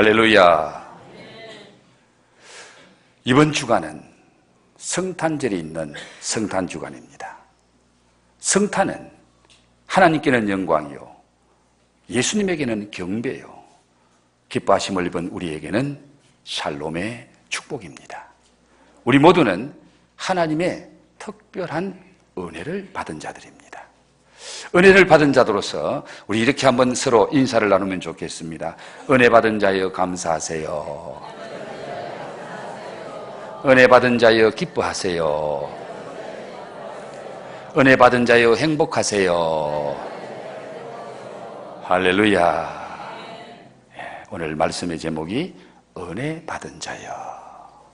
할렐루야. 이번 주간은 성탄절이 있는 성탄주간입니다. 성탄은 하나님께는 영광이요, 예수님에게는 경배요, 기뻐하심을 입은 우리에게는 샬롬의 축복입니다. 우리 모두는 하나님의 특별한 은혜를 받은 자들입니다. 은혜를 받은 자들로서 우리 이렇게 한번 서로 인사를 나누면 좋겠습니다. 은혜 받은 자여 감사하세요. 은혜 받은 자여 기뻐하세요. 은혜 받은 자여 행복하세요. 할렐루야. 오늘 말씀의 제목이 은혜 받은 자여.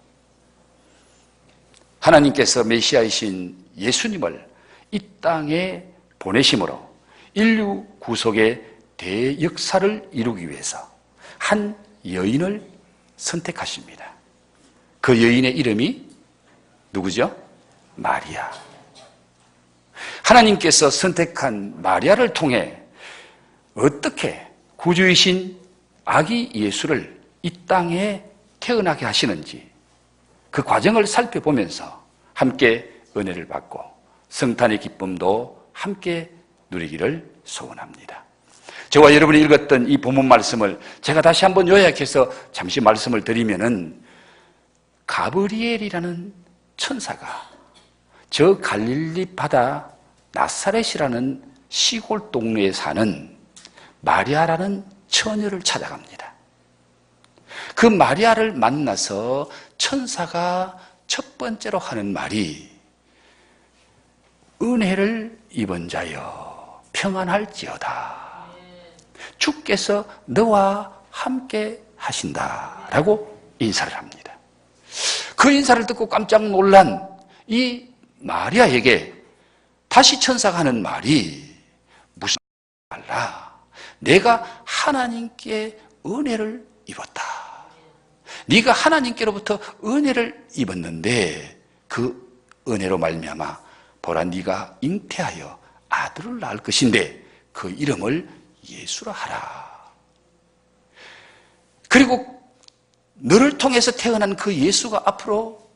하나님께서 메시아이신 예수님을 이 땅에 보내심으로 인류 구속의 대역사를 이루기 위해서 한 여인을 선택하십니다. 그 여인의 이름이 누구죠? 마리아. 하나님께서 선택한 마리아를 통해 어떻게 구주이신 아기 예수를 이 땅에 태어나게 하시는지 그 과정을 살펴보면서 함께 은혜를 받고 성탄의 기쁨도 함께 누리기를 소원합니다. 저와 여러분이 읽었던 이 본문 말씀을 제가 다시 한번 요약해서 잠시 말씀을 드리면은, 가브리엘이라는 천사가 저 갈릴리 바다 나사렛이라는 시골 동네에 사는 마리아라는 처녀를 찾아갑니다. 그 마리아를 만나서 천사가 첫 번째로 하는 말이 은혜를 입은 자여 평안할지어다. 주께서 너와 함께 하신다라고 인사를 합니다. 그 인사를 듣고 깜짝 놀란 이 마리아에게 다시 천사가 하는 말이 무슨 말라? 내가 하나님께 은혜를 입었다. 네가 하나님께로부터 은혜를 입었는데 그 은혜로 말미암아 보라 네가 잉태하여 아들을 낳을 것인데 그 이름을 예수라 하라. 그리고 너를 통해서 태어난 그 예수가 앞으로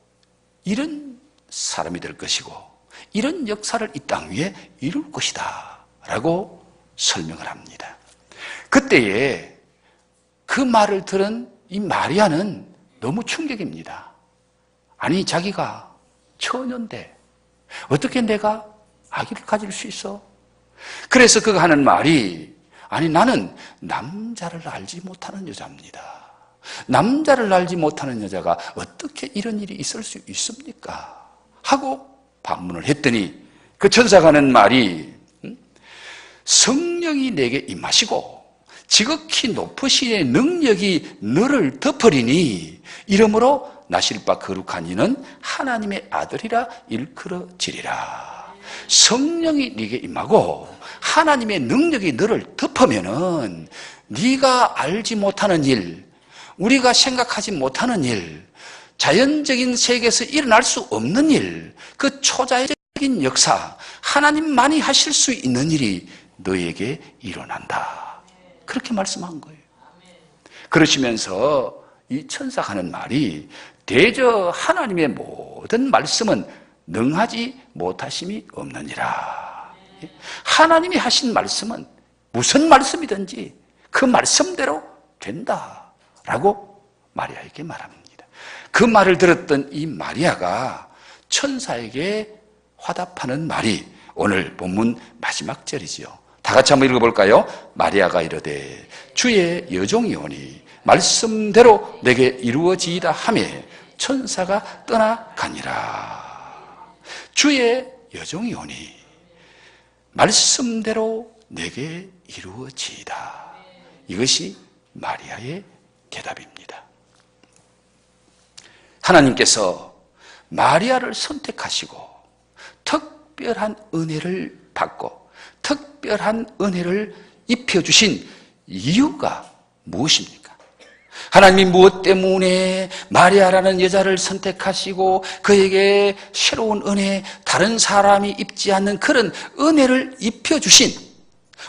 이런 사람이 될 것이고 이런 역사를 이 땅 위에 이룰 것이다 라고 설명을 합니다. 그때에 그 말을 들은 이 마리아는 너무 충격입니다. 아니 자기가 처녀인데 어떻게 내가 아기를 가질 수 있어? 그래서 그가 하는 말이, 아니 나는 남자를 알지 못하는 여자입니다. 남자를 알지 못하는 여자가 어떻게 이런 일이 있을 수 있습니까? 하고 반문을 했더니 그 천사가 하는 말이, 성령이 내게 임하시고 지극히 높으신 능력이 너를 덮으리니 이러므로 나실 바 거룩한 이는 하나님의 아들이라 일컬어지리라. 성령이 네게 임하고 하나님의 능력이 너를 덮으면은 네가 알지 못하는 일, 우리가 생각하지 못하는 일, 자연적인 세계에서 일어날 수 없는 일, 그 초자연적인 역사, 하나님만이 하실 수 있는 일이 너에게 일어난다. 그렇게 말씀한 거예요. 그러시면서 이 천사가 하는 말이, 대저 하나님의 모든 말씀은 능하지 못하심이 없느니라. 하나님이 하신 말씀은 무슨 말씀이든지 그 말씀대로 된다라고 마리아에게 말합니다. 그 말을 들었던 이 마리아가 천사에게 화답하는 말이 오늘 본문 마지막 절이지요. 다 같이 한번 읽어볼까요? 마리아가 이르되 주의 여종이 오니 말씀대로 내게 이루어지이다 하며 천사가 떠나가니라. 주의 여종이 오니 말씀대로 내게 이루어지이다. 이것이 마리아의 대답입니다. 하나님께서 마리아를 선택하시고 특별한 은혜를 받고 특별한 은혜를 입혀주신 이유가 무엇입니까? 하나님이 무엇 때문에 마리아라는 여자를 선택하시고 그에게 새로운 은혜, 다른 사람이 입지 않는 그런 은혜를 입혀주신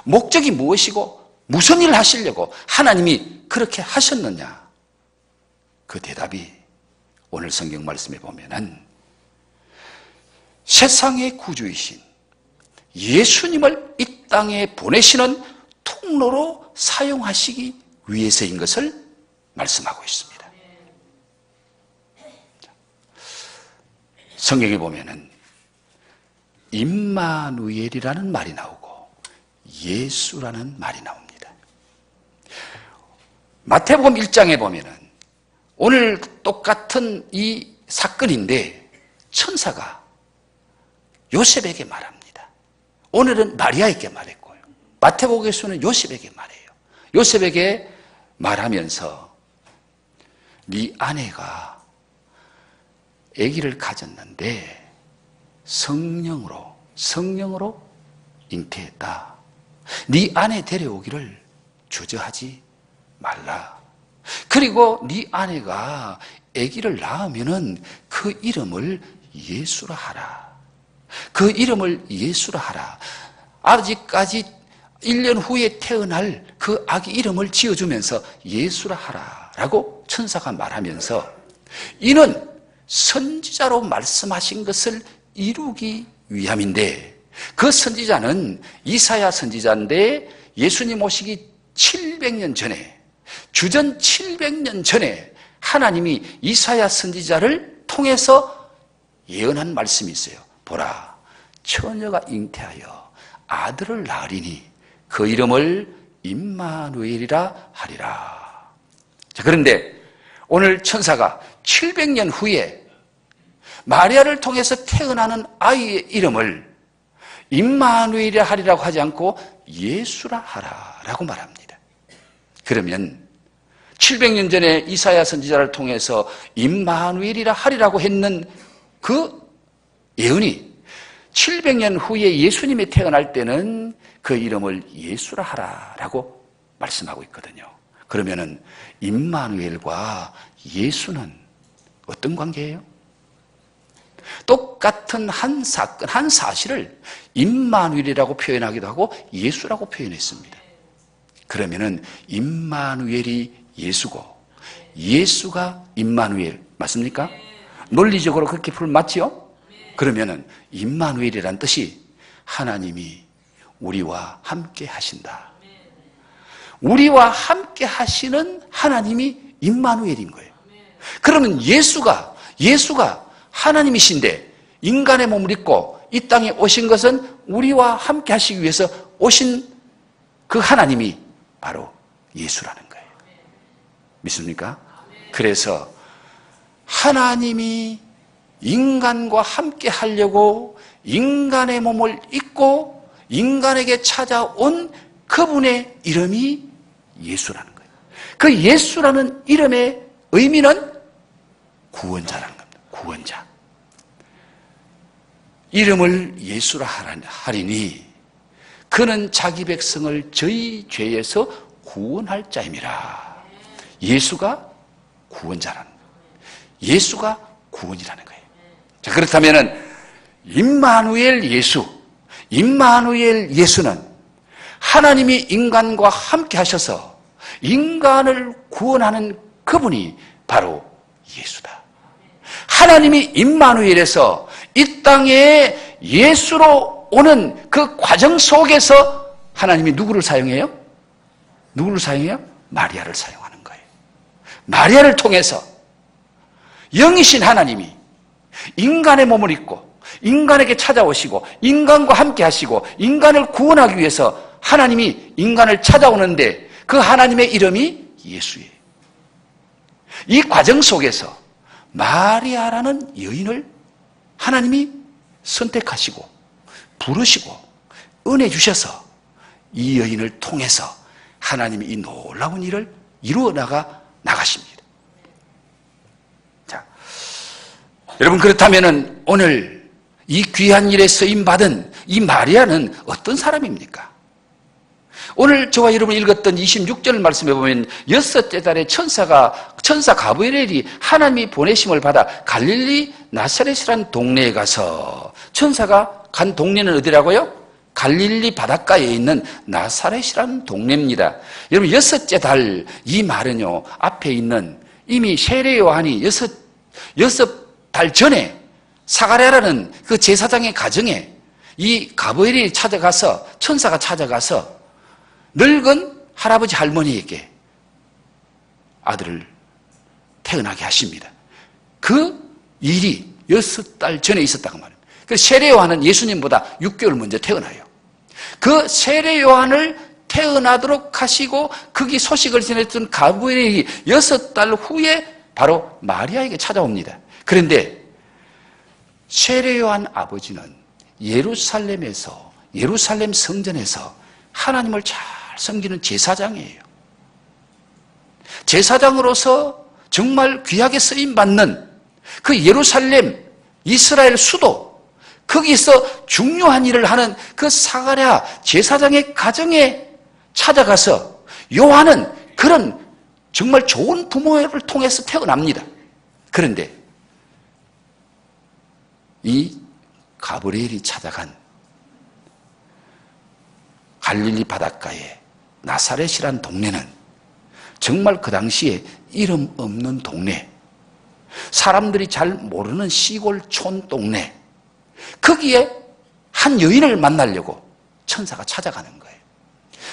목적이 무엇이고 무슨 일을 하시려고 하나님이 그렇게 하셨느냐? 그 대답이 오늘 성경 말씀에 보면은 세상의 구주이신 예수님을 이 땅에 보내시는 통로로 사용하시기 위해서인 것을 말씀하고 있습니다. 성경에 보면은 임마누엘이라는 말이 나오고 예수라는 말이 나옵니다. 마태복음 1장에 보면은 오늘 똑같은 이 사건인데 천사가 요셉에게 말합니다. 오늘은 마리아에게 말했고요. 마태복음에서는 요셉에게 말해요. 요셉에게 말하면서 네 아내가 아기를 가졌는데 성령으로 잉태했다. 네 아내 데려오기를 주저하지 말라. 그리고 네 아내가 아기를 낳으면은 그 이름을 예수라 하라. 그 이름을 예수라 하라. 아직까지 1년 후에 태어날 그 아기 이름을 지어주면서 예수라 하라 라고 천사가 말하면서 이는 선지자로 말씀하신 것을 이루기 위함인데 그 선지자는 이사야 선지자인데 예수님 오시기 700년 전에 주전 700년 전에 하나님이 이사야 선지자를 통해서 예언한 말씀이 있어요. 보라, 처녀가 잉태하여 아들을 낳으리니 그 이름을 임마누엘이라 하리라. 자, 그런데 오늘 천사가 700년 후에 마리아를 통해서 태어나는 아이의 이름을 임마누엘이라 하리라고 하지 않고 예수라 하라라고 말합니다. 그러면 700년 전에 이사야 선지자를 통해서 임마누엘이라 하리라고 했는 그 예언이 700년 후에 예수님이 태어날 때는 그 이름을 예수라 하라라고 말씀하고 있거든요. 그러면은 임마누엘과 예수는 어떤 관계예요? 똑같은 한 사건, 한 사실을 임마누엘이라고 표현하기도 하고 예수라고 표현했습니다. 그러면은 임마누엘이 예수고 예수가 임마누엘 맞습니까? 논리적으로 그렇게 풀면 맞지요? 그러면은 임마누엘이란 뜻이 하나님이 우리와 함께 하신다. 우리와 함께 하시는 하나님이 임마누엘인 거예요. 그러면 예수가 하나님이신데 인간의 몸을 입고 이 땅에 오신 것은 우리와 함께 하시기 위해서 오신 그 하나님이 바로 예수라는 거예요. 믿습니까? 그래서 하나님이 인간과 함께 하려고 인간의 몸을 입고 인간에게 찾아온 그분의 이름이 예수라는 거예요. 그 예수라는 이름의 의미는 구원자라는 겁니다. 구원자. 이름을 예수라 하리니 그는 자기 백성을 저희 죄에서 구원할 자임이라. 예수가 구원자라는 거예요. 예수가 구원이라는 거예요. 자, 그렇다면은 임마누엘 예수는 하나님이 인간과 함께 하셔서 인간을 구원하는 그분이 바로 예수다. 하나님이 임마누엘에서 이 땅에 예수로 오는 그 과정 속에서 하나님이 누구를 사용해요? 마리아를 사용하는 거예요. 마리아를 통해서 영이신 하나님이 인간의 몸을 입고 인간에게 찾아오시고 인간과 함께 하시고 인간을 구원하기 위해서 하나님이 인간을 찾아오는데 그 하나님의 이름이 예수예요. 이 과정 속에서 마리아라는 여인을 하나님이 선택하시고 부르시고 은혜 주셔서 이 여인을 통해서 하나님이 이 놀라운 일을 이루어 나가십니다. 자, 여러분 그렇다면은 오늘 이 귀한 일에 쓰임 받은 이 마리아는 어떤 사람입니까? 오늘 저와 여러분이 읽었던 26절 말씀에 보면 여섯째 달에 천사 가브리엘이 하나님이 보내심을 받아 갈릴리 나사렛이라는 동네에 가서 천사가 간 동네는 어디라고요? 갈릴리 바닷가에 있는 나사렛이라는 동네입니다. 여러분, 여섯째 달, 이 말은요, 앞에 있는 이미 세례 요한이 여섯 달 전에 사가랴라는 그 제사장의 가정에 이 가브리엘이 찾아가서, 천사가 찾아가서 늙은 할아버지 할머니에게 아들을 태어나게 하십니다. 그 일이 6달 전에 있었다고 말합니다. 그래서 세례 요한은 예수님보다 6개월 먼저 태어나요. 그 세례 요한을 태어나도록 하시고 거기 소식을 전했던 가브리엘이 6달 후에 바로 마리아에게 찾아옵니다. 그런데 세례 요한 아버지는 예루살렘에서, 예루살렘 성전에서 하나님을 잘 섬기는 제사장이에요. 제사장으로서 정말 귀하게 쓰임받는 그 예루살렘, 이스라엘 수도, 거기서 중요한 일을 하는 그 사가랴 제사장의 가정에 찾아가서 요한은 그런 정말 좋은 부모를 통해서 태어납니다. 그런데 이 가브리엘이 찾아간 갈릴리 바닷가의 나사렛이란 동네는 정말 그 당시에 이름 없는 동네, 사람들이 잘 모르는 시골촌 동네, 거기에 한 여인을 만나려고 천사가 찾아가는 거예요.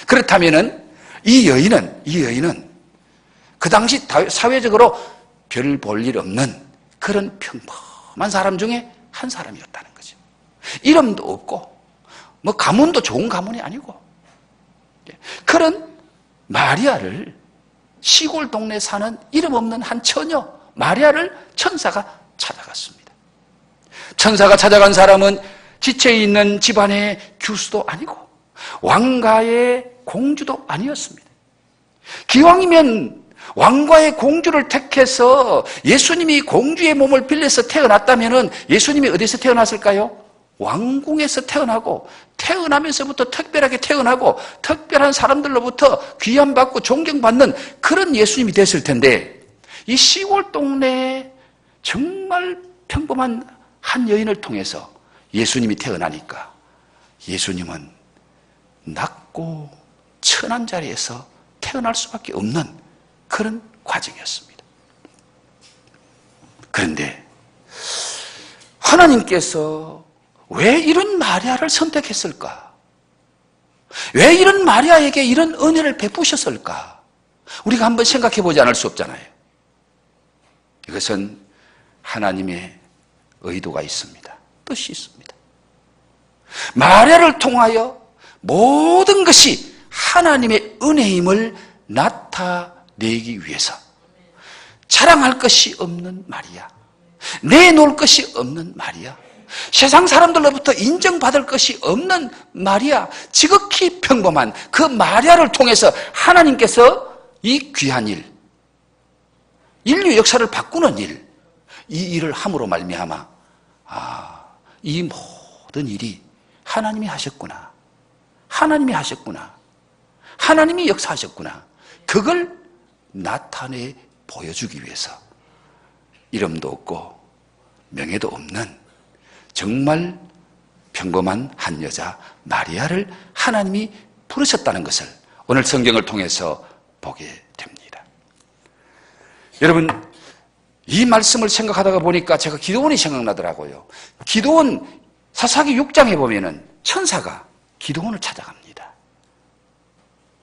그렇다면은 이 여인은 그 당시 사회적으로 별 볼 일 없는 그런 평범한 사람 중에 한 사람이었다는 거죠. 이름도 없고 뭐 가문도 좋은 가문이 아니고 그런 마리아를, 시골 동네에 사는 이름 없는 한 처녀 마리아를 천사가 찾아갔습니다. 천사가 찾아간 사람은 지체있는 집안의 규수도 아니고 왕가의 공주도 아니었습니다. 기왕이면 왕과의 공주를 택해서 예수님이 공주의 몸을 빌려서 태어났다면 예수님이 어디서 태어났을까요? 왕궁에서 태어나고, 태어나면서부터 특별하게 태어나고 특별한 사람들로부터 귀함받고 존경받는 그런 예수님이 됐을 텐데, 이 시골 동네에 정말 평범한 한 여인을 통해서 예수님이 태어나니까 예수님은 낮고 천한 자리에서 태어날 수밖에 없는 그런 과정이었습니다. 그런데 하나님께서 왜 이런 마리아를 선택했을까? 왜 이런 마리아에게 이런 은혜를 베푸셨을까? 우리가 한번 생각해 보지 않을 수 없잖아요. 이것은 하나님의 의도가 있습니다. 뜻이 있습니다. 마리아를 통하여 모든 것이 하나님의 은혜임을 나타내기 위해서 자랑할 것이 없는 마리아, 내놓을 것이 없는 마리아, 세상 사람들로부터 인정받을 것이 없는 마리아, 지극히 평범한 그 마리아를 통해서 하나님께서 이 귀한 일, 인류 역사를 바꾸는 일, 이 일을 함으로 말미암아 이 모든 일이 하나님이 하셨구나, 하나님이 하셨구나, 하나님이 역사하셨구나, 그걸 나타내 보여주기 위해서 이름도 없고 명예도 없는 정말 평범한 한 여자 마리아를 하나님이 부르셨다는 것을 오늘 성경을 통해서 보게 됩니다. 여러분, 이 말씀을 생각하다가 보니까 제가 기도원이 생각나더라고요. 기도원 사사기 6장에 보면은 천사가 기도원을 찾아갑니다.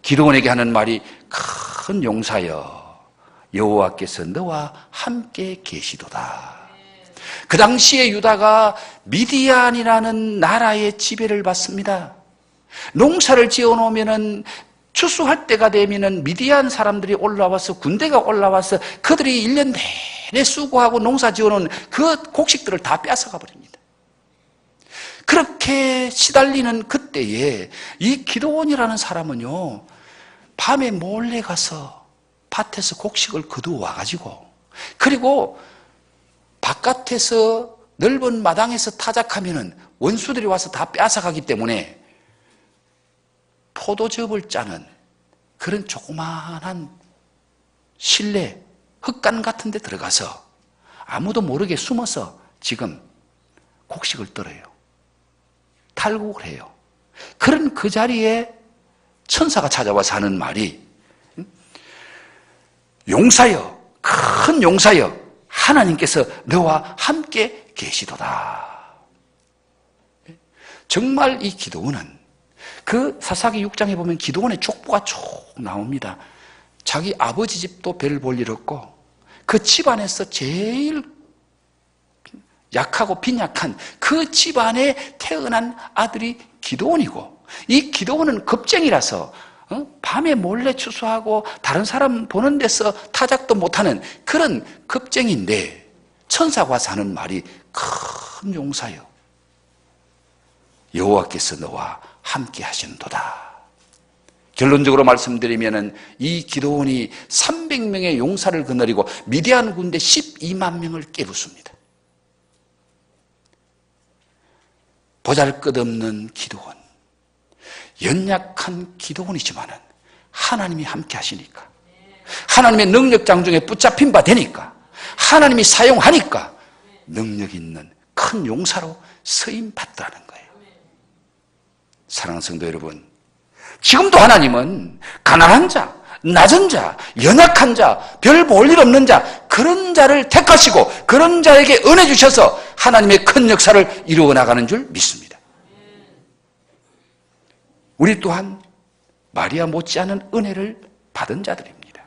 기도원에게 하는 말이, 큰 용사여, 여호와께서 너와 함께 계시도다. 그 당시에 유다가 미디안이라는 나라의 지배를 받습니다. 농사를 지어놓으면은 추수할 때가 되면은 미디안 사람들이 올라와서, 군대가 올라와서 그들이 1년 내내 수고하고 농사 지어놓은 그 곡식들을 다 뺏어가 버립니다. 그렇게 시달리는 그때에 이 기드온이라는 사람은요, 밤에 몰래 가서 밭에서 곡식을 거두어 와가지고, 그리고 바깥에서 넓은 마당에서 타작하면은 원수들이 와서 다 뺏어가기 때문에 포도즙을 짜는 그런 조그마한 실내, 흙간 같은 데 들어가서 아무도 모르게 숨어서 지금 곡식을 떨어요. 탈곡을 해요. 그런 그 자리에 천사가 찾아와서 하는 말이 용사여, 큰 용사여, 하나님께서 너와 함께 계시도다. 정말 이 기도원은 그 사사기 6장에 보면 기도원의 족보가 쭉 나옵니다. 자기 아버지 집도 별 볼 일 없고 그 집안에서 제일 약하고 빈약한 그 집안에 태어난 아들이 기도원이고, 이 기도원은 겁쟁이라서 밤에 몰래 추수하고 다른 사람 보는 데서 타작도 못하는 그런 겁쟁이인데 천사가 와서 하는 말이 큰 용사여, 여호와께서 너와 함께 하신도다. 결론적으로 말씀드리면은 이 기도원이 300명의 용사를 거느리고 미디안 군대 12만 명을 깨부숩니다. 보잘것없는 기도원, 연약한 기도원이지만은 하나님이 함께 하시니까, 하나님의 능력 장중에 붙잡힌 바 되니까, 하나님이 사용하니까 능력 있는 큰 용사로 쓰임 받더라는 거예요. 사랑하는 성도 여러분, 지금도 하나님은 가난한 자, 낮은 자, 연약한 자, 별 볼 일 없는 자, 그런 자를 택하시고 그런 자에게 은혜 주셔서 하나님의 큰 역사를 이루어 나가는 줄 믿습니다. 우리 또한 마리아 못지않은 은혜를 받은 자들입니다.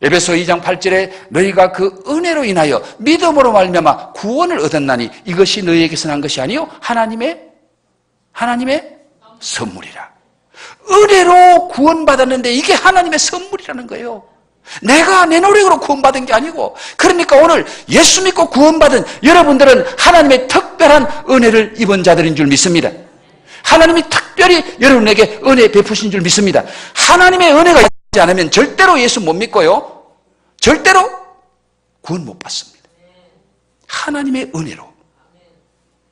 에베소 2장 8절에 너희가 그 은혜로 인하여 믿음으로 말미암아 구원을 얻었나니 이것이 너희에게서 난 것이 아니요 하나님의 선물이라. 은혜로 구원받았는데 이게 하나님의 선물이라는 거예요. 내가 내 노력으로 구원받은 게 아니고, 그러니까 오늘 예수 믿고 구원받은 여러분들은 하나님의 특별한 은혜를 입은 자들인 줄 믿습니다. 하나님이 특별히 여러분에게 은혜 베푸신 줄 믿습니다. 하나님의 은혜가 있지 않으면 절대로 예수 못 믿고요, 절대로 구원 못 받습니다. 하나님의 은혜로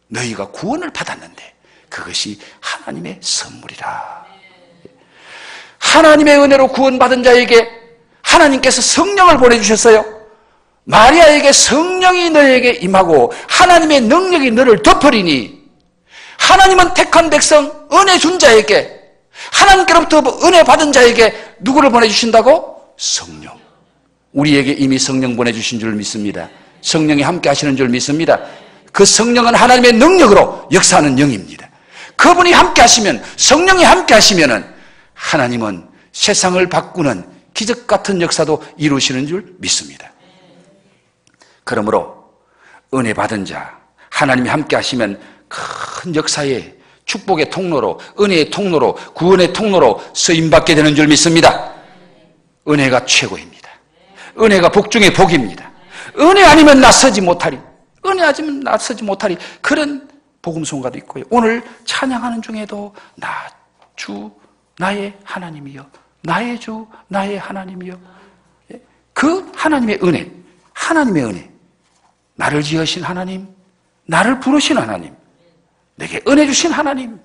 너희가 구원을 받았는데 그것이 하나님의 선물이라. 하나님의 은혜로 구원받은 자에게 하나님께서 성령을 보내주셨어요. 마리아에게 성령이 너에게 임하고 하나님의 능력이 너를 덮으리니, 하나님은 택한 백성, 은혜 준 자에게, 하나님께로부터 은혜 받은 자에게 누구를 보내주신다고? 성령. 우리에게 이미 성령 보내주신 줄 믿습니다. 성령이 함께 하시는 줄 믿습니다. 그 성령은 하나님의 능력으로 역사하는 영입니다. 그분이 함께 하시면, 성령이 함께 하시면은 하나님은 세상을 바꾸는 기적 같은 역사도 이루시는 줄 믿습니다. 그러므로 은혜 받은 자, 하나님이 함께 하시면 큰 역사의 축복의 통로로, 은혜의 통로로, 구원의 통로로 쓰임받게 되는 줄 믿습니다. 은혜가 최고입니다. 은혜가 복 중의 복입니다. 은혜 아니면 나서지 못하리, 은혜 아니면 나서지 못하리, 그런 복음송가도 있고요. 오늘 찬양하는 중에도 나 주 나의 하나님이여, 나의 주 나의 하나님이여, 그 하나님의 은혜, 하나님의 은혜, 나를 지으신 하나님, 나를 부르신 하나님, 내게 은혜 주신 하나님,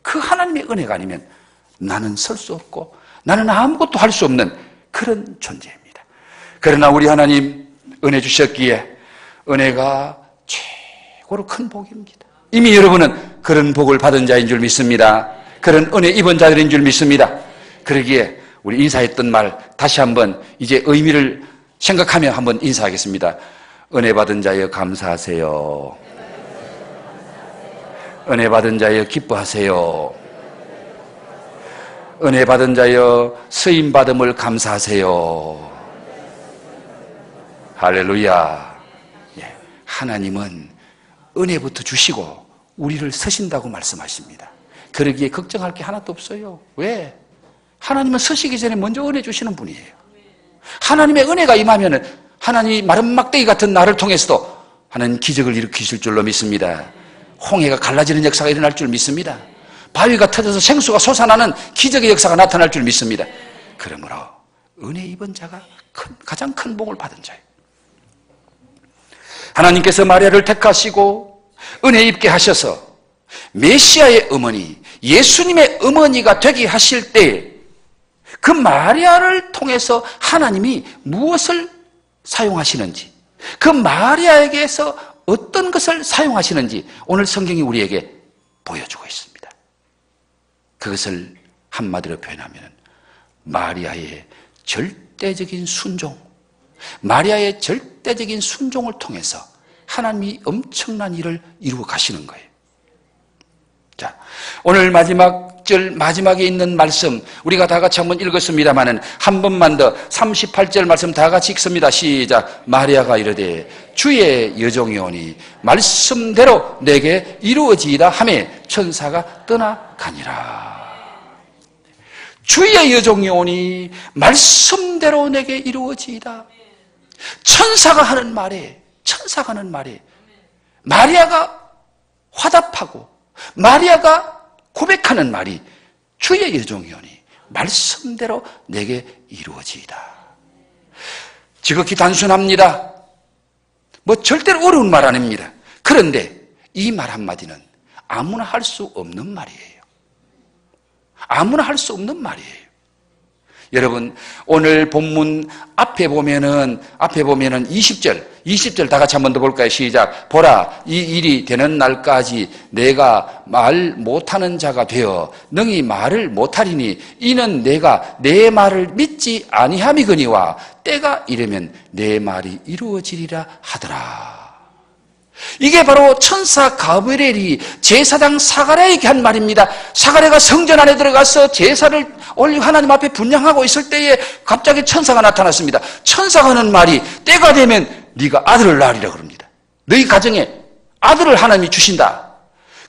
그 하나님의 은혜가 아니면 나는 설 수 없고 나는 아무것도 할 수 없는 그런 존재입니다. 그러나 우리 하나님 은혜 주셨기에 은혜가 최고로 큰 복입니다. 이미 여러분은 그런 복을 받은 자인 줄 믿습니다. 그런 은혜 입은 자들인 줄 믿습니다. 그러기에 우리 인사했던 말 다시 한번 이제 의미를 생각하며 한번 인사하겠습니다. 은혜 받은 자여 감사하세요. 은혜 받은 자여 기뻐하세요. 은혜 받은 자여 쓰임 받음을 감사하세요. 할렐루야. 예, 하나님은 은혜부터 주시고 우리를 서신다고 말씀하십니다. 그러기에 걱정할 게 하나도 없어요. 왜? 하나님은 서시기 전에 먼저 은혜 주시는 분이에요. 하나님의 은혜가 임하면은 하나님이 마른 막대기 같은 나를 통해서도 하나님 기적을 일으키실 줄로 믿습니다. 홍해가 갈라지는 역사가 일어날 줄 믿습니다. 바위가 터져서 생수가 솟아나는 기적의 역사가 나타날 줄 믿습니다. 그러므로 은혜 입은 자가 가장 큰 복을 받은 자예요. 하나님께서 마리아를 택하시고 은혜 입게 하셔서 메시아의 어머니, 예수님의 어머니가 되게 하실 때 그 마리아를 통해서 하나님이 무엇을 사용하시는지, 그 마리아에게서 어떤 것을 사용하시는지 오늘 성경이 우리에게 보여주고 있습니다. 그것을 한마디로 표현하면 마리아의 절대적인 순종, 마리아의 절대적인 순종을 통해서 하나님이 엄청난 일을 이루어 가시는 거예요. 자, 오늘 마지막에 있는 말씀 우리가 다 같이 한번 읽었습니다마는 한 번만 더 38절 말씀 다 같이 읽습니다. 시작. 마리아가 이르되 주의 여종이오니 말씀대로 내게 이루어지이다 하매 천사가 떠나가니라. 주의 여종이오니 말씀대로 내게 이루어지이다. 천사가 하는 말에 마리아가 화답하고 마리아가 고백하는 말이 주의 여종이오니 말씀대로 내게 이루어지이다. 지극히 단순합니다. 절대로 어려운 말 아닙니다. 그런데 이 말 한마디는 아무나 할 수 없는 말이에요. 아무나 할 수 없는 말이에요. 여러분, 오늘 본문 앞에 보면은 20절 다 같이 한 번 더 볼까요? 시작. 보라, 이 일이 되는 날까지 내가 말 못하는 자가 되어 능히 말을 못하리니 이는 내가 내 말을 믿지 아니함이거니와 때가 이르면 내 말이 이루어지리라 하더라. 이게 바로 천사 가브리엘이 제사장 사가랴에게 한 말입니다. 사가랴가 성전 안에 들어가서 제사를 올리고 하나님 앞에 분향하고 있을 때에 갑자기 천사가 나타났습니다. 천사가 하는 말이 때가 되면 네가 아들을 낳으리라 그럽니다. 너희 가정에 아들을 하나님이 주신다.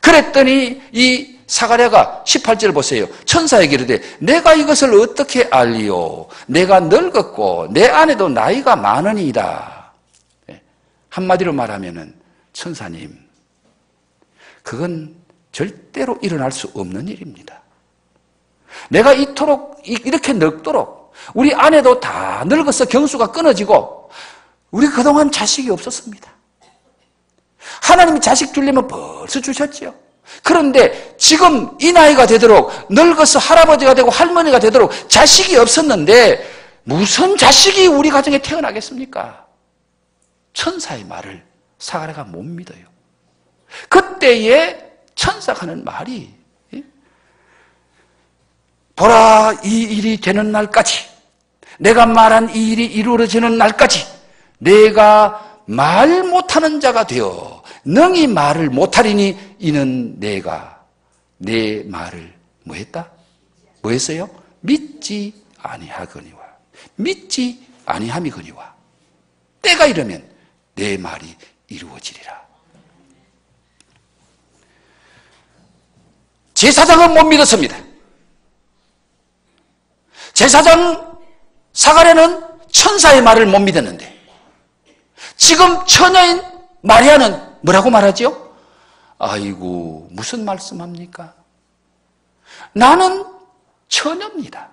그랬더니 이 사가랴가 18절 보세요. 천사에게 이르되 내가 이것을 어떻게 알리요? 내가 늙었고 내 아내도 나이가 많으니이다. 한마디로 말하면은 천사님, 그건 절대로 일어날 수 없는 일입니다. 내가 이렇게 늙도록 우리 아내도 다 늙어서 경수가 끊어지고 우리 그동안 자식이 없었습니다. 하나님이 자식 주려면 벌써 주셨죠. 그런데 지금 이 나이가 되도록 늙어서 할아버지가 되고 할머니가 되도록 자식이 없었는데 무슨 자식이 우리 가정에 태어나겠습니까? 천사의 말을 사가랴가 못 믿어요. 그때에 천사가 하는 말이 보라, 이 일이 되는 날까지, 내가 말한 이 일이 이루어지는 날까지 내가 말 못하는 자가 되어 능히 말을 못하리니 이는 내가 내 말을 뭐했다? 뭐했어요? 믿지 아니함이거니와 때가 이르면 내 말이 이루어지리라. 제사장은 못 믿었습니다. 제사장 사가랴는 천사의 말을 못 믿었는데 지금 처녀인 마리아는 뭐라고 말하죠? 아이고, 무슨 말씀합니까? 나는 처녀입니다.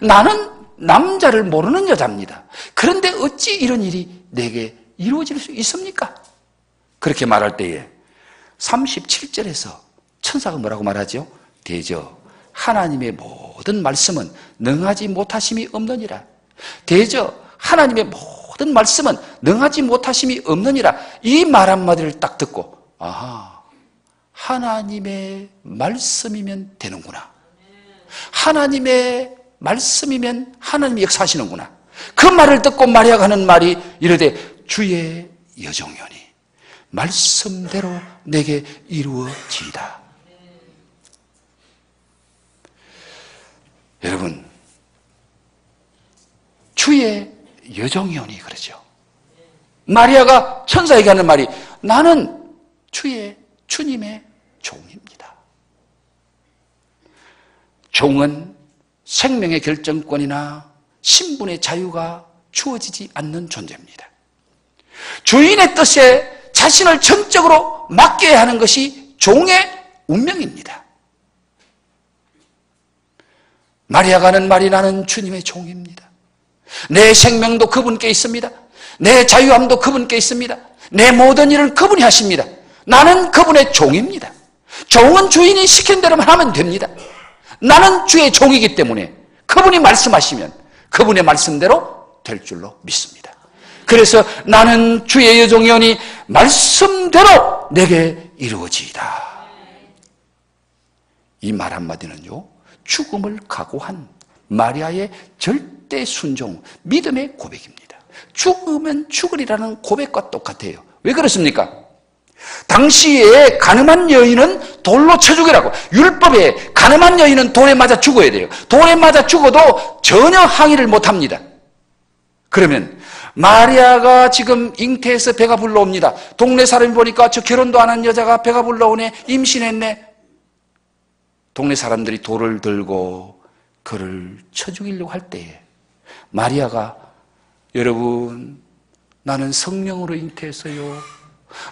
나는 남자를 모르는 여자입니다. 그런데 어찌 이런 일이 내게 이루어질 수 있습니까? 그렇게 말할 때에 37절에서 천사가 뭐라고 말하죠? 대저 하나님의 모든 말씀은 능하지 못하심이 없느니라. 대저 하나님의 모든 말씀은 능하지 못하심이 없느니라. 이 말 한마디를 딱 듣고 아하, 하나님의 말씀이면 되는구나. 하나님의 말씀이면 하나님이 역사하시는구나. 그 말을 듣고 마리아가 하는 말이 이르되 주의 여종이오니 말씀대로 내게 이루어지이다. 여러분, 주의 여종이오니 그러죠. 마리아가 천사에게 하는 말이 나는 주님의 종입니다. 종은 생명의 결정권이나 신분의 자유가 주어지지 않는 존재입니다. 주인의 뜻에 자신을 전적으로 맡겨야 하는 것이 종의 운명입니다. 마리아가 하는 말이 나는 주님의 종입니다. 내 생명도 그분께 있습니다. 내 자유함도 그분께 있습니다. 내 모든 일을 그분이 하십니다. 나는 그분의 종입니다. 종은 주인이 시킨 대로만 하면 됩니다. 나는 주의 종이기 때문에 그분이 말씀하시면 그분의 말씀대로 될 줄로 믿습니다. 그래서 나는 주의 여종이오니 말씀대로 내게 이루어지이다. 이 말 한마디는요, 죽음을 각오한 마리아의 절대 순종, 믿음의 고백입니다. 죽으면 죽으리라는 고백과 똑같아요. 왜 그렇습니까? 당시에 가늠한 여인은 돌로 쳐 죽이라고, 율법에 가늠한 여인은 돌에 맞아 죽어야 돼요. 돌에 맞아 죽어도 전혀 항의를 못합니다. 그러면 마리아가 지금 잉태해서 배가 불러옵니다. 동네 사람이 보니까 저 결혼도 안 한 여자가 배가 불러오네, 임신했네. 동네 사람들이 돌을 들고 그를 쳐 죽이려고 할 때에 마리아가, 여러분, 나는 성령으로 잉태했어요,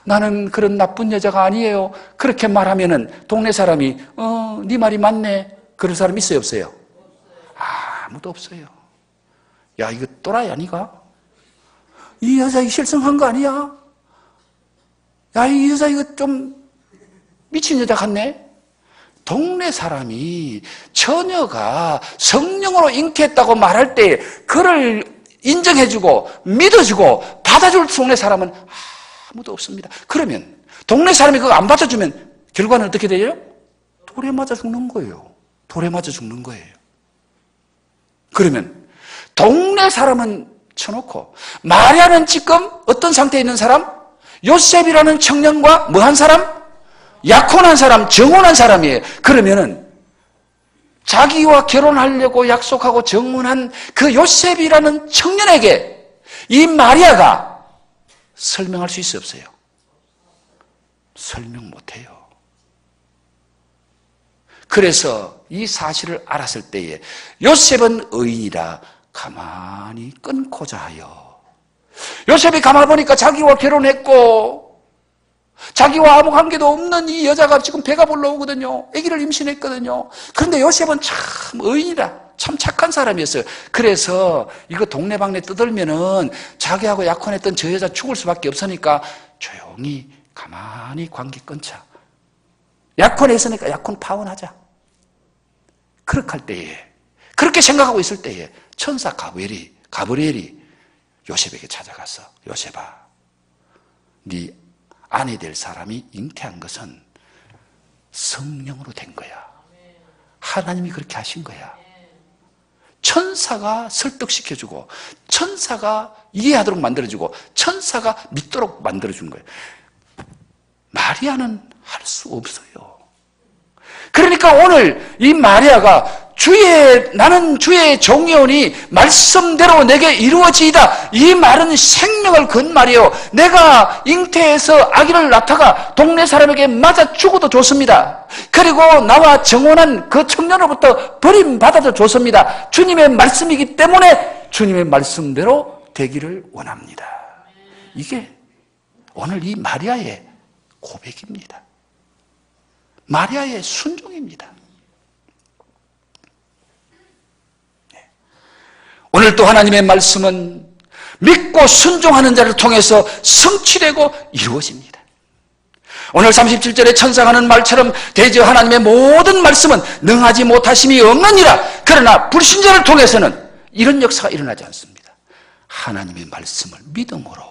나는 그런 나쁜 여자가 아니에요, 그렇게 말하면은 동네 사람이 네 말이 맞네, 그런 사람 있어요, 없어요? 아무도 없어요. 야, 이거 또라이 아니가? 이 여자 실성한 거 아니야? 야, 이 여자 이거 좀 미친 여자 같네? 동네 사람이 처녀가 성령으로 잉태했다고 말할 때 그를 인정해주고 믿어주고 받아줄 동네 사람은 아무도 없습니다. 그러면 동네 사람이 그거 안 받아주면 결과는 어떻게 돼요? 돌에 맞아 죽는 거예요. 돌에 맞아 죽는 거예요. 그러면 동네 사람은 쳐놓고 마리아는 지금 어떤 상태에 있는 사람? 요셉이라는 청년과 뭐한 사람? 약혼한 사람, 정혼한 사람이에요. 그러면은 자기와 결혼하려고 약속하고 정혼한 그 요셉이라는 청년에게 이 마리아가 설명할 수 있어요, 없어요? 설명 못해요. 그래서 이 사실을 알았을 때에 요셉은 의인이라 가만히 끊고자 하여, 요셉이 가만히 보니까 자기와 결혼했고 자기와 아무 관계도 없는 이 여자가 지금 배가 불러오거든요. 아기를 임신했거든요. 그런데 요셉은 참 의인이라 참 착한 사람이었어요. 그래서 이거 동네방네 떠들면은 자기하고 약혼했던 저 여자 죽을 수밖에 없으니까 조용히 가만히 관계 끊자. 약혼했으니까 약혼 파혼하자. 그렇게 할 때에, 그렇게 생각하고 있을 때에 천사 가브리엘이 요셉에게 찾아가서, 요셉아, 네 아내 될 사람이 잉태한 것은 성령으로 된 거야. 하나님이 그렇게 하신 거야. 천사가 설득시켜주고, 천사가 이해하도록 만들어주고, 천사가 믿도록 만들어주는 거예요. 마리아는 할 수 없어요. 그러니까 오늘 이 마리아가 나는 주의 종이오니 말씀대로 내게 이루어지이다, 이 말은 생명을 건 말이에요. 내가 잉태해서 아기를 낳다가 동네 사람에게 맞아 죽어도 좋습니다. 그리고 나와 정혼한 그 청년으로부터 버림받아도 좋습니다. 주님의 말씀이기 때문에 주님의 말씀대로 되기를 원합니다. 이게 오늘 이 마리아의 고백입니다. 마리아의 순종입니다. 오늘 또 하나님의 말씀은 믿고 순종하는 자를 통해서 성취되고 이루어집니다. 오늘 37절에 천사가 하는 말처럼 대저 하나님의 모든 말씀은 능하지 못하심이 없느니라. 그러나 불신자를 통해서는 이런 역사가 일어나지 않습니다. 하나님의 말씀을 믿음으로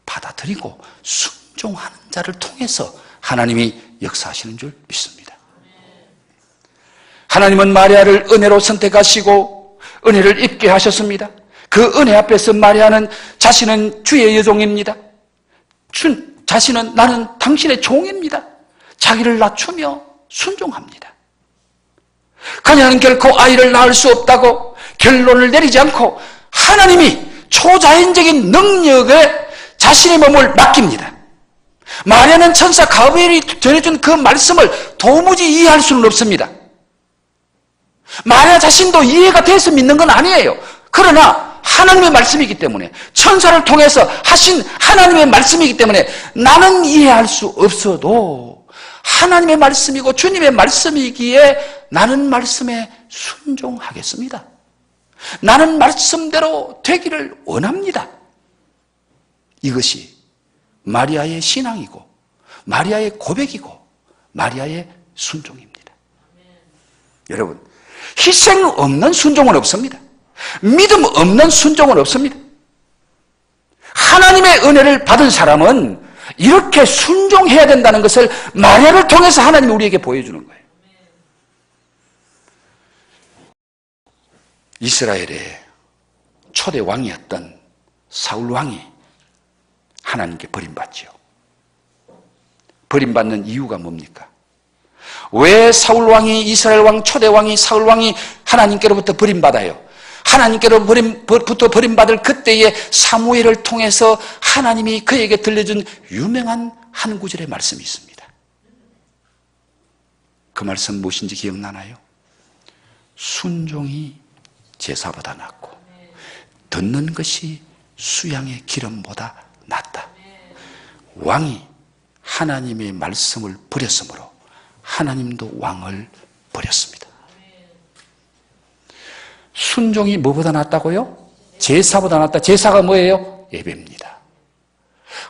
받아들이고 순종하는 자를 통해서 하나님이 역사하시는 줄 믿습니다. 하나님은 마리아를 은혜로 선택하시고 은혜를 입게 하셨습니다. 그 은혜 앞에서 마리아는 자신은 주의 여종입니다. 자신은 나는 당신의 종입니다. 자기를 낮추며 순종합니다. 그녀는 결코 아이를 낳을 수 없다고 결론을 내리지 않고 하나님이 초자연적인 능력에 자신의 몸을 맡깁니다. 마리아는 천사 가브리엘이 전해준 그 말씀을 도무지 이해할 수는 없습니다. 마리아 자신도 이해가 돼서 믿는 건 아니에요. 그러나 하나님의 말씀이기 때문에, 천사를 통해서 하신 하나님의 말씀이기 때문에 나는 이해할 수 없어도 하나님의 말씀이고 주님의 말씀이기에 나는 말씀에 순종하겠습니다. 나는 말씀대로 되기를 원합니다. 이것이 마리아의 신앙이고 마리아의 고백이고 마리아의 순종입니다. 여러분, 희생 없는 순종은 없습니다. 믿음 없는 순종은 없습니다. 하나님의 은혜를 받은 사람은 이렇게 순종해야 된다는 것을 마리아를 통해서 하나님이 우리에게 보여주는 거예요. 이스라엘의 초대 왕이었던 사울 왕이 하나님께 버림받지요. 버림받는 이유가 뭡니까? 왜 사울 왕이, 이스라엘 왕, 초대 왕이, 사울 왕이 하나님께로부터 버림받아요? 하나님께로부터 버림받을 그때에 사무엘을 통해서 하나님이 그에게 들려준 유명한 한 구절의 말씀이 있습니다. 그 말씀 무엇인지 기억나나요? 순종이 제사보다 낫고 듣는 것이 수양의 기름보다 낫다. 왕이 하나님의 말씀을 버렸으므로 하나님도 왕을 버렸습니다. 순종이 뭐보다 낫다고요? 제사보다 낫다. 제사가 뭐예요? 예배입니다.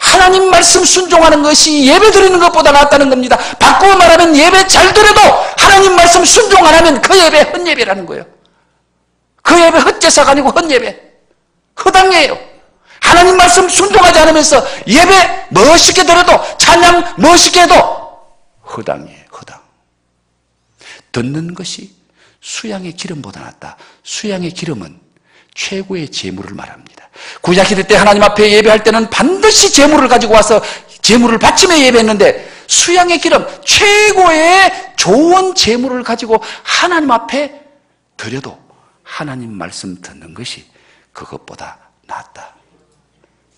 하나님 말씀 순종하는 것이 예배 드리는 것보다 낫다는 겁니다. 바꾸어 말하면 예배 잘 드려도 하나님 말씀 순종 안 하면 그 예배 헛예배라는 거예요. 그 예배 헛제사가 아니고 헛예배, 허당이에요. 하나님 말씀 순종하지 않으면서 예배 멋있게 드려도, 찬양 멋있게 해도 허당이에요. 허당. 듣는 것이 수양의 기름보다 낫다. 수양의 기름은 최고의 제물을 말합니다. 구약시대 때 하나님 앞에 예배할 때는 반드시 제물을 가지고 와서 제물을 바치며 예배했는데, 수양의 기름, 최고의 좋은 제물을 가지고 하나님 앞에 드려도 하나님 말씀 듣는 것이 그것보다 낫다.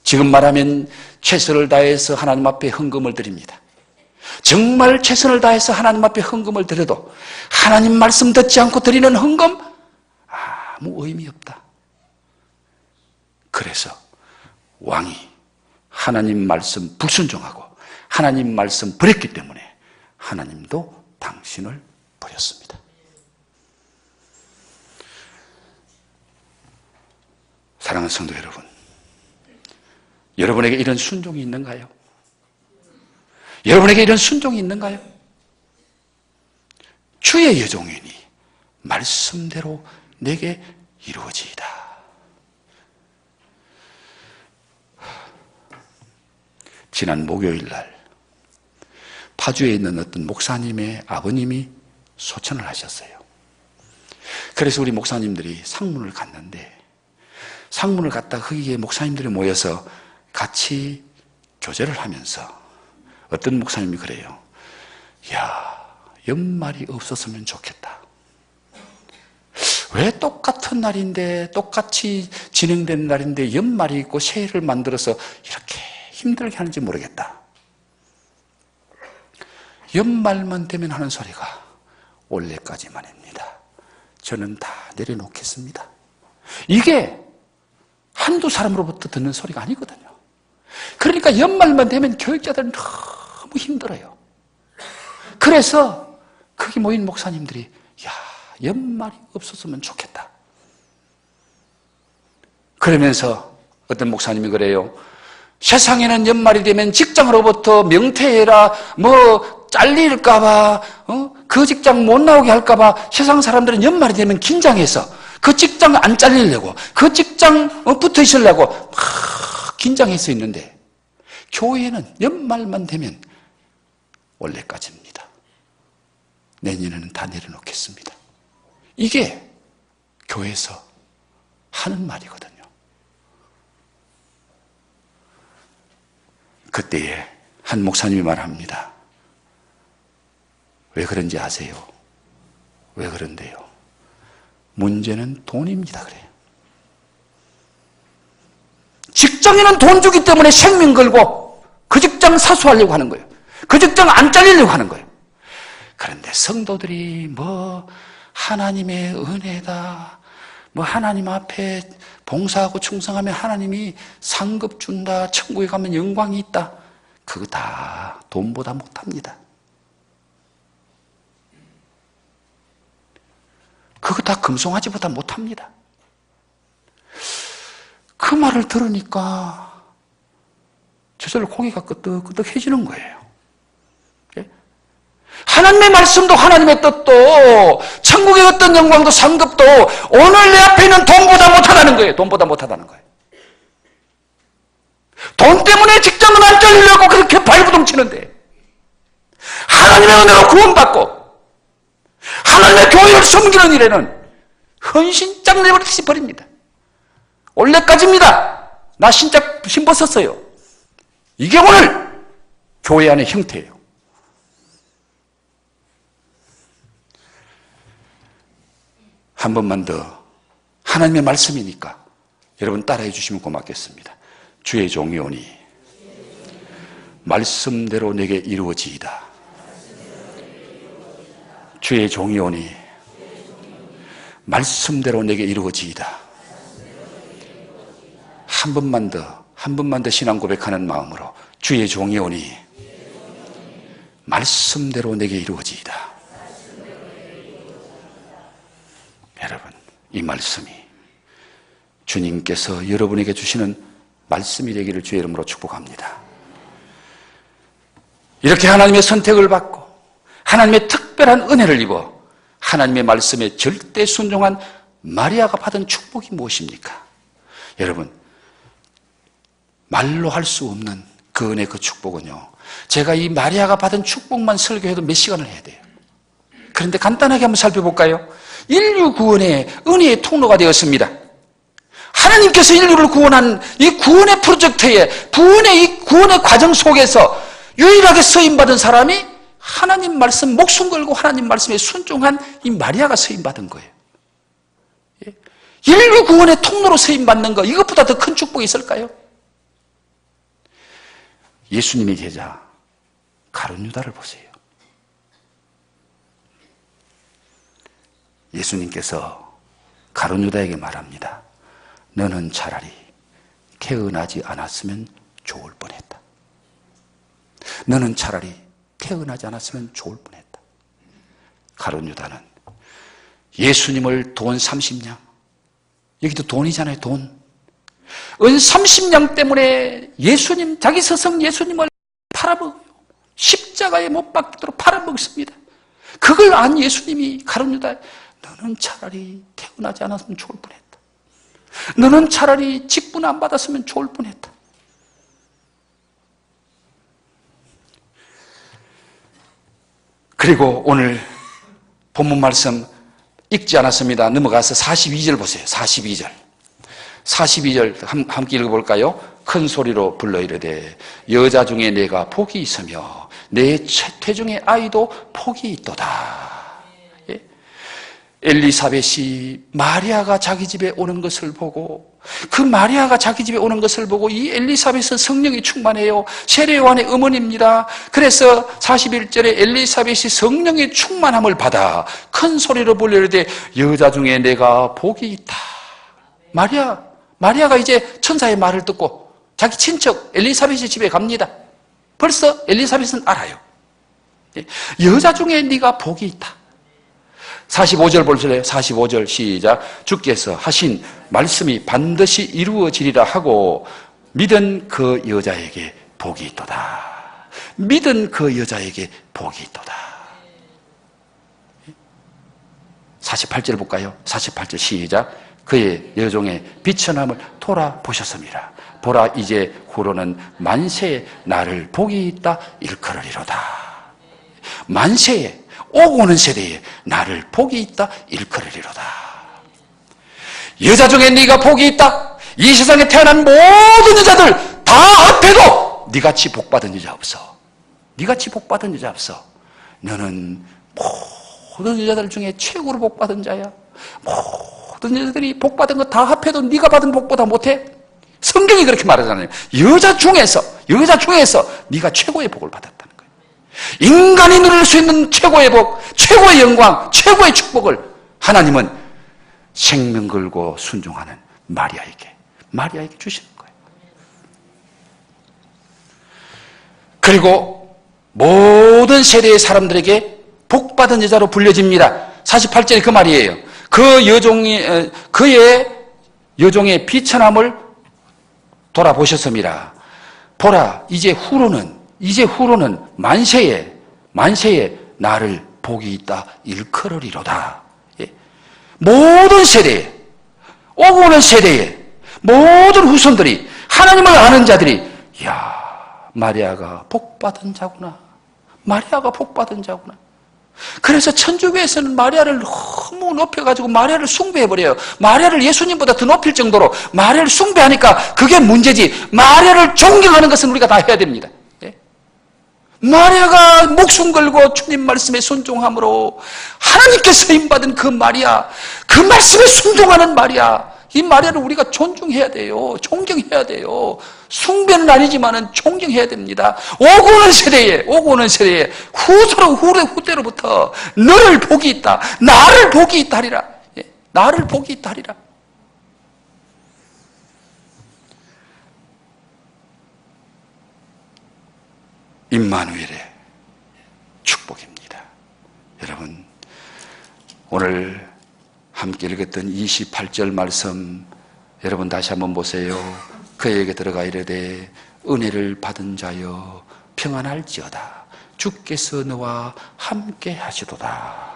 지금 말하면 최선을 다해서 하나님 앞에 헌금을 드립니다. 정말 최선을 다해서 하나님 앞에 헌금을 드려도 하나님 말씀 듣지 않고 드리는 헌금 아무 의미 없다. 그래서 왕이 하나님 말씀 불순종하고 하나님 말씀 버렸기 때문에 하나님도 당신을 버렸습니다. 사랑하는 성도 여러분, 여러분에게 이런 순종이 있는가요? 여러분에게 이런 순종이 있는가요? 주의 여종이니 말씀대로 내게 이루어지이다. 지난 목요일 날 파주에 있는 어떤 목사님의 아버님이 소천을 하셨어요. 그래서 우리 목사님들이 상문을 갔는데, 상문을 갔다가 거기에 목사님들이 모여서 같이 교제를 하면서 어떤 목사님이 그래요. 야, 연말이 없었으면 좋겠다. 왜 똑같은 날인데, 똑같이 진행된 날인데 연말이 있고 새해를 만들어서 이렇게 힘들게 하는지 모르겠다. 연말만 되면 하는 소리가 올해까지만입니다. 저는 다 내려놓겠습니다. 이게 한두 사람으로부터 듣는 소리가 아니거든요. 그러니까 연말만 되면 교육자들은 너무 힘들어요. 그래서 거기 모인 목사님들이 야, 연말이 없었으면 좋겠다. 그러면서 어떤 목사님이 그래요. 세상에는 연말이 되면 직장으로부터 명퇴해라, 잘릴까봐, 그 직장 못 나오게 할까봐 세상 사람들은 연말이 되면 긴장해서 그 직장 안 잘리려고, 그 직장 붙어 있으려고 막 긴장해서 있는데, 교회는 연말만 되면 원래까지입니다. 내년에는 다 내려놓겠습니다. 이게 교회에서 하는 말이거든요. 그때에 한 목사님이 말합니다. 왜 그런지 아세요? 왜 그런데요? 문제는 돈입니다. 그래요. 직장에는 돈 주기 때문에 생명 걸고 그 직장 사수하려고 하는 거예요. 그 직장 안 잘리려고 하는 거예요. 그런데 성도들이 하나님의 은혜다, 하나님 앞에 봉사하고 충성하면 하나님이 상급 준다, 천국에 가면 영광이 있다, 그거 다 돈보다 못합니다. 그거 다 금송아지보다 못합니다. 그 말을 들으니까 저절로 고개가 끄덕끄덕해지는 거예요. 하나님의 말씀도 하나님의 뜻도 천국의 어떤 영광도 상급도 오늘 내 앞에 있는 돈보다 못하다는 거예요. 돈보다 못하다는 거예요. 돈 때문에 직장은 안 잘리려고 그렇게 발부동치는데, 하나님의 은혜로 구원받고 하나님의 교회를 섬기는 일에는 헌신짝 내버리듯이 버립니다. 올해까지입니다. 나 신짝 신벗었어요. 이게 오늘 교회 안의 형태예요. 한 번만 더 하나님의 말씀이니까 여러분 따라해 주시면 고맙겠습니다. 주의 종이 오니 말씀대로 내게 이루어지이다. 주의 종이 오니 말씀대로 내게 이루어지이다. 한 번만 더 신앙 고백하는 마음으로 주의 종이 오니 말씀대로 내게 이루어지이다. 여러분, 이 말씀이 주님께서 여러분에게 주시는 말씀이 되기를 주의 이름으로 축복합니다. 이렇게 하나님의 선택을 받고 하나님의 특별한 은혜를 입어 하나님의 말씀에 절대 순종한 마리아가 받은 축복이 무엇입니까? 여러분, 말로 할 수 없는 그 은혜, 그 축복은요, 제가 이 마리아가 받은 축복만 설교해도 몇 시간을 해야 돼요. 그런데 간단하게 한번 살펴볼까요? 인류 구원의 은혜의 통로가 되었습니다. 하나님께서 인류를 구원한 이 구원의 프로젝트에, 이 구원의 과정 속에서 유일하게 서임받은 사람이 하나님 말씀, 목숨 걸고 하나님 말씀에 순종한 이 마리아가 서임받은 거예요. 인류 구원의 통로로 서임받는 거, 이것보다 더 큰 축복이 있을까요? 예수님의 제자 가룟 유다를 보세요. 예수님께서 가룟 유다에게 말합니다. 너는 차라리 태어나지 않았으면 좋을 뻔했다. 너는 차라리 태어나지 않았으면 좋을 뻔했다. 가룟 유다는 예수님을 돈 30냥, 여기도 돈이잖아요, 돈. 은 30냥 때문에 예수님, 자기 스승 예수님을 팔아먹어요. 십자가에 못 박도록 팔아먹습니다. 그걸 안 예수님이 가룟 유다, 너는 차라리 태어나지 않았으면 좋을 뻔했다. 너는 차라리 직분 안 받았으면 좋을 뻔했다. 그리고 오늘 본문 말씀 읽지 않았습니다. 넘어가서 42절 보세요. 42절 함께 읽어볼까요? 큰 소리로 불러 이르되 여자 중에 내가 복이 있으며 내 태중의 아이도 복이 있도다. 예? 엘리사벳이 마리아가 자기 집에 오는 것을 보고, 그 마리아가 자기 집에 오는 것을 보고, 이 엘리사벳은 성령이 충만해요. 세례 요한의 어머니입니다. 그래서 41절에 엘리사벳이 성령의 충만함을 받아 큰 소리로 불러 이르되 여자 중에 내가 복이 있다. 마리아가 이제 천사의 말을 듣고 자기 친척 엘리사벳의 집에 갑니다. 벌써 엘리사벳은 알아요. 여자 중에 네가 복이 있다. 45절 볼래요? 45절 시작. 주께서 하신 말씀이 반드시 이루어지리라 하고 믿은 그 여자에게 복이 있도다. 믿은 그 여자에게 복이 있도다. 48절 볼까요? 48절 시작. 그의 여종의 비천함을 돌아보셨습니다. 보라, 이제 후로는 만세에 나를 복이 있다 일컬으리로다. 만세에, 오고 오는 세대에 나를 복이 있다 일컬으리로다. 여자 중에 네가 복이 있다. 이 세상에 태어난 모든 여자들 다 합해도 네같이 복받은 여자 없어. 네같이 복받은 여자 없어. 너는 모든 여자들 중에 최고로 복받은 자야. 모든 여자들이 복받은 거 다 합해도 네가 받은 복보다 못해? 성경이 그렇게 말하잖아요. 여자 중에서 네가 최고의 복을 받았다는 거예요. 인간이 누릴 수 있는 최고의 복, 최고의 영광, 최고의 축복을 하나님은 생명 걸고 순종하는 마리아에게 주시는 거예요. 그리고 모든 세대의 사람들에게 복받은 여자로 불려집니다. 48절이 그 말이에요. 그의 여종의 비천함을 돌아보셨습니다. 보라, 이제 후로는 만세에 나를 복이 있다 일컬으리로다. 예. 모든 세대에, 오고 오는 세대에 모든 후손들이, 하나님을 아는 자들이, 이야, 마리아가 복받은 자구나. 그래서 천주교에서는 마리아를 너무 높여가지고 마리아를 숭배해버려요. 마리아를 예수님보다 더 높일 정도로 마리아를 숭배하니까 그게 문제지. 마리아를 존경하는 것은 우리가 다 해야 됩니다. 마리아가 목숨 걸고 주님 말씀에 순종함으로 하나님께 쓰임받은 그 마리아, 그 말씀에 순종하는 마리아, 이 마리아를 우리가 존중해야 돼요. 존경해야 돼요. 숭배는 아니지만은 존경해야 됩니다. 오고 오는 세대에 후대로부터 너를 복이 있다, 나를 복이 있다 하리라. 나를 복이 있다 하리라. 임마누엘의 축복입니다. 여러분, 오늘 함께 읽었던 28절 말씀 여러분 다시 한번 보세요. 그에게 들어가 이르되 은혜를 받은 자여 평안할지어다. 주께서 너와 함께 하시도다.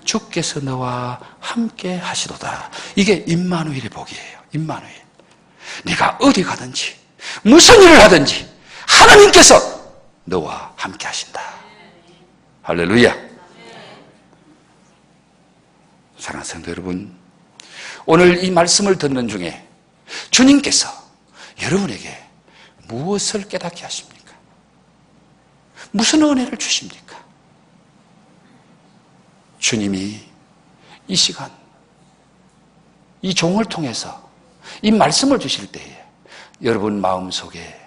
주께서 너와 함께 하시도다. 이게 임마누엘의 복이에요. 임마누엘. 네가 어디 가든지 무슨 일을 하든지 하나님께서 너와 함께 하신다. 할렐루야. 사랑하는 성도 여러분, 오늘 이 말씀을 듣는 중에 주님께서 여러분에게 무엇을 깨닫게 하십니까? 무슨 은혜를 주십니까? 주님이 이 시간 이 종을 통해서 이 말씀을 주실 때에 여러분 마음속에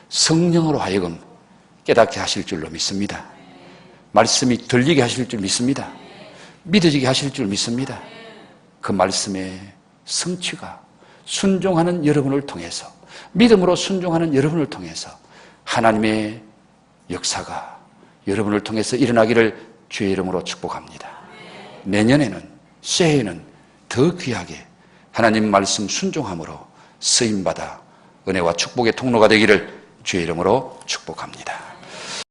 성령으로 하여금 깨닫게 하실 줄로 믿습니다. 말씀이 들리게 하실 줄 믿습니다. 믿어지게 하실 줄 믿습니다. 그 말씀의 성취가 순종하는 여러분을 통해서, 믿음으로 순종하는 여러분을 통해서 하나님의 역사가 여러분을 통해서 일어나기를 주의 이름으로 축복합니다. 내년에는, 새해에는 더 귀하게 하나님 말씀 순종함으로 쓰임받아 은혜와 축복의 통로가 되기를 주의 이름으로 축복합니다.